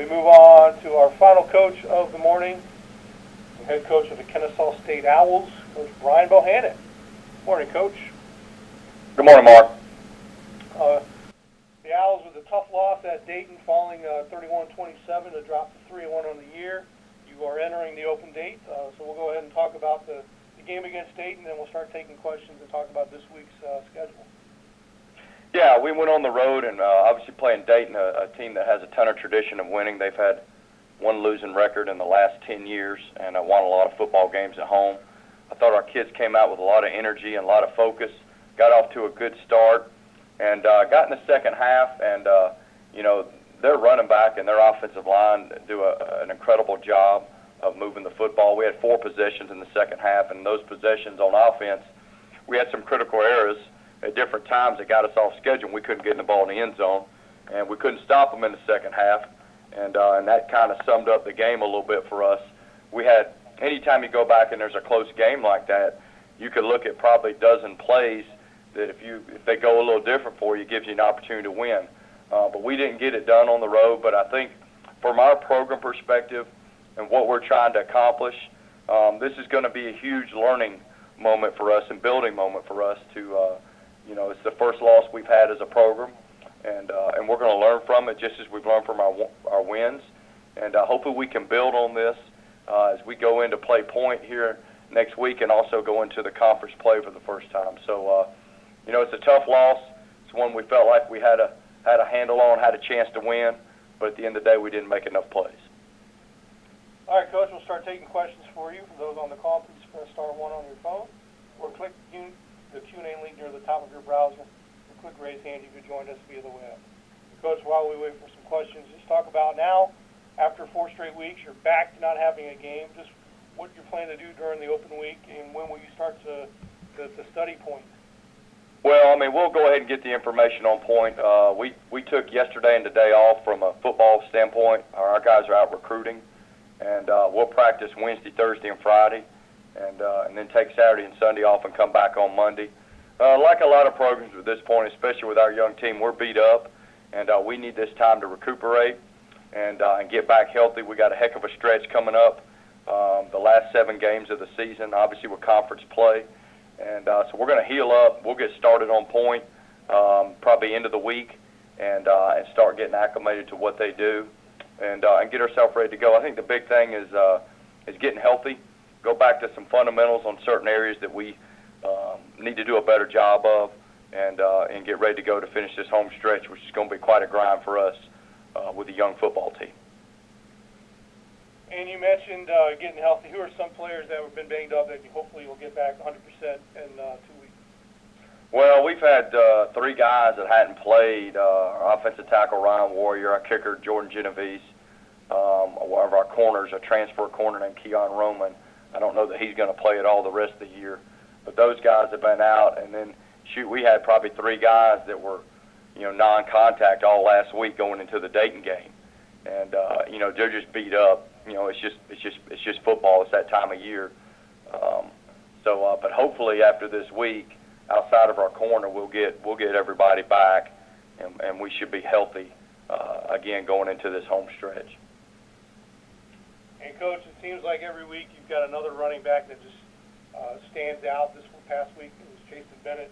We move on to our final coach of the morning, the head coach of the Kennesaw State Owls, Coach Brian Bohannon. Morning, Coach. Good morning, Mark. The Owls with a tough loss at Dayton, falling 31-27 to drop to 3-1 on the year. You are entering the open date, so we'll go ahead and talk about the game against Dayton, and we'll start taking questions and talk about this week's schedule. Yeah, we went on the road and obviously playing Dayton, a team that has a ton of tradition of winning. They've had one losing record in the last 10 years and won a lot of football games at home. I thought our kids came out with a lot of energy and a lot of focus, got off to a good start, and got in the second half, and, their running back and their offensive line do an incredible job of moving the football. We had 4 possessions in the second half, and those possessions on offense, we had some critical errors at different times that got us off schedule. We couldn't get in the ball in the end zone, and we couldn't stop them in the second half, and that kind of summed up the game a little bit for us. We had, anytime you go back and there's a close game like that, you could look at probably a dozen plays that if they go a little different for you, it gives you an opportunity to win. But we didn't get it done on the road, but I think from our program perspective and what we're trying to accomplish, this is going to be a huge learning moment for us and building moment for us to, it's the first loss we've had as a program, and we're going to learn from it just as we've learned from our wins. And hopefully we can build on this as we go into play point here next week and also go into the conference play for the first time. So, it's a tough loss. It's one we felt like we had a handle on, had a chance to win, but at the end of the day, we didn't make enough plays. All right, Coach, we'll start taking questions for you. For those on the call, please press star 1 on your phone or click the Q&A link near the top of your browser, or click raise hand if you joined us via the web. Coach, while we wait for some questions, just talk about now, after 4 straight weeks, you're back to not having a game, just what you're planning to do during the open week, and when will you start to study point? Well, we'll go ahead and get the information on point. We took yesterday and today off from a football standpoint. Our guys are out recruiting, and we'll practice Wednesday, Thursday, and Friday, and then take Saturday and Sunday off and come back on Monday. Like a lot of programs at this point, especially with our young team, we're beat up, and we need this time to recuperate and get back healthy. We got a heck of a stretch coming up, the last 7 games of the season, obviously with conference play. And so we're going to heal up. We'll get started on point probably end of the week and start getting acclimated to what they do and get ourselves ready to go. I think the big thing is getting healthy, go back to some fundamentals on certain areas that we need to do a better job of and get ready to go to finish this home stretch, which is going to be quite a grind for us with a young football team. And you mentioned getting healthy. Who are some players that have been banged up that hopefully will get back 100% in 2 weeks? Well, we've had 3 guys that hadn't played. Our offensive tackle, Ryan Warrior, our kicker, Jordan Genovese, one of our corners, a transfer corner named Keon Roman. I don't know that he's going to play at all the rest of the year. But those guys have been out. And then, we had probably 3 guys that were, non-contact all last week going into the Dayton game. And, they're just beat up. It's just football. It's that time of year. But hopefully after this week, outside of our corner, we'll get everybody back, and we should be healthy again going into this home stretch. And Coach, it seems like every week you've got another running back that just stands out. This past week it was Jason Bennett,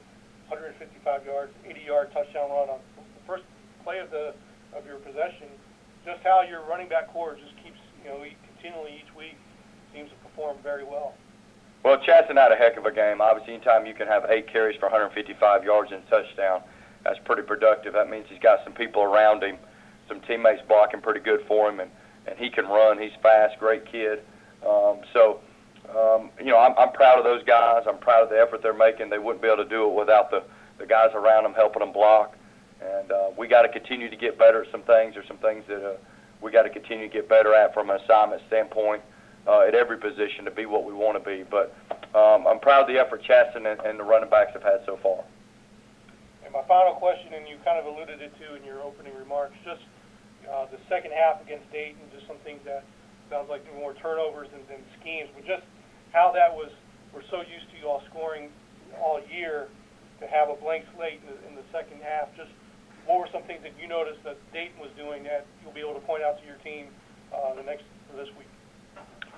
155 yards, 80-yard touchdown run on the first play of your possession. Just how your running back core just keeps, continually each week seems to perform very well. Well, Chaston had a heck of a game. Obviously, anytime you can have 8 carries for 155 yards and a touchdown, that's pretty productive. That means he's got some people around him, some teammates blocking pretty good for him, and he can run. He's fast, great kid. I'm proud of those guys. I'm proud of the effort they're making. They wouldn't be able to do it without the guys around them helping them block. And we got to continue to get better at some things. There's some things that we got to continue to get better at from an assignment standpoint at every position to be what we want to be. But I'm proud of the effort Chaston and the running backs have had so far. And my final question, and you kind of alluded it to in your opening remarks, just the second half against Dayton, just some things that sounds like more turnovers than schemes, but just how that was, we're so used to you all scoring all year, to have a blank slate in the second half. Just what were some things that you noticed that Dayton was doing that you'll be able to point out to your team for this week?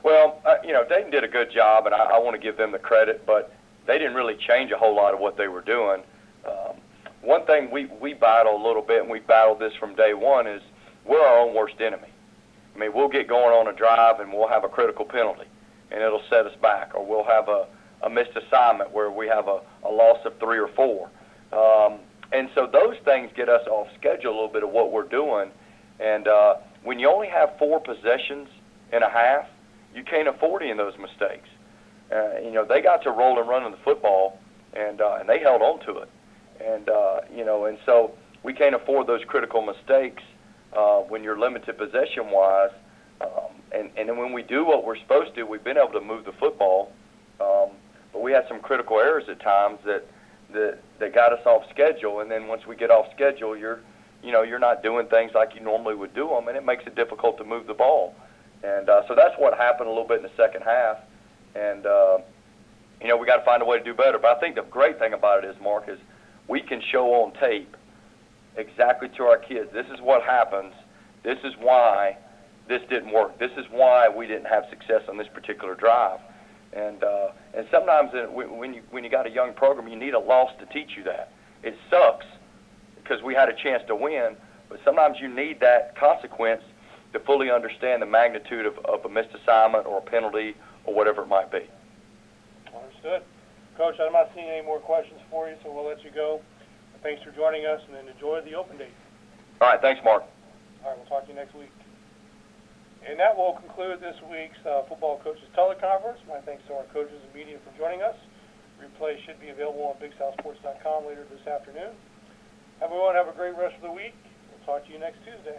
Well, Dayton did a good job, and I want to give them the credit, but they didn't really change a whole lot of what they were doing. One thing we battle a little bit, and we battled this from day one, is we're our own worst enemy. I mean, we'll get going on a drive, and we'll have a critical penalty, and it'll set us back, or we'll have a missed assignment where we have a loss of 3 or 4. And so those things get us off schedule a little bit of what we're doing. And when you only have 4 possessions in a half, you can't afford any of those mistakes. They got to roll and running the football, and they held on to it. And and so we can't afford those critical mistakes when you're limited possession-wise. And then when we do what we're supposed to, we've been able to move the football. But we had some critical errors at times that got us off schedule. And then once we get off schedule, you're not doing things like you normally would do them, and it makes it difficult to move the ball. And so that's what happened a little bit in the second half. And we got to find a way to do better. But I think the great thing about it is, Mark, is we can show on tape exactly to our kids, this is what happens, this is why this didn't work, this is why we didn't have success on this particular drive. And sometimes when you got a young program, you need a loss to teach you that. It sucks because we had a chance to win, but sometimes you need that consequence to fully understand the magnitude of a missed assignment or a penalty or whatever it might be. Understood. Coach, I'm not seeing any more questions for you, so we'll let you go. Thanks for joining us, and then enjoy the open date. All right, thanks, Mark. All right, we'll talk to you next week. And that will conclude this week's Football Coaches Teleconference. My thanks to our coaches and media for joining us. Replay should be available on BigSouthSports.com later this afternoon. Everyone, have a great rest of the week. We'll talk to you next Tuesday.